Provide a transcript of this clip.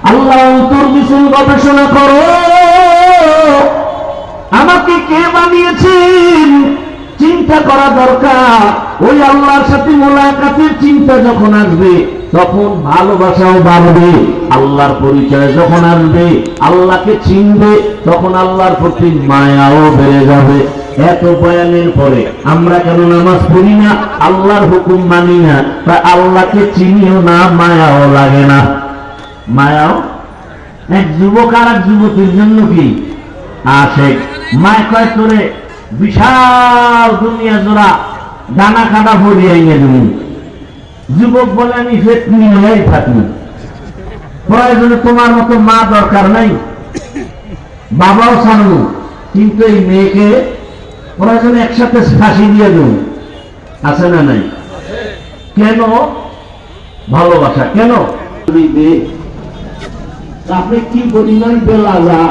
আল্লাহ অন্তর বিছুন গবেষণা করো, আমাকে কে বানিয়েছেন চিন্তা করা দরকার। ওই আল্লাহর সাথে মোলাকাতের চিন্তা যখন আসবে তখন ভালোবাসাও বাড়বে। আল্লাহর পরিচয় যখন আসবে, আল্লাহকে চিনবে, তখন আল্লাহর প্রতি মায়াও বেড়ে যাবে। এত বয়ানের পরে আমরা কেন নামাজ পড়ি না, আল্লাহর হুকুম মানি না, বা আল্লাহকে চিনিও না, মায়াও লাগে না? মায়াও এক যুবক আর এক যুবতীর জন্য কি আসে, মায় কয় তোরে বিশাল দুনিয়া জোড়া দানা কাটা ভরিয়ে এনে দেবো। যুবক বলে আমি ফেতনি হয়েই থাকি, প্রয়োজনে তোমার মতো মা দরকার নাই, বাবাও ছাড়বো, কিন্তু এই মেয়েকে প্রয়োজনে একসাথে ফাঁসি দিয়ে দেব। আছে না নাই? কেন? ভালোবাসা। কেন? আপনি কি পরিমাণ বেলাজা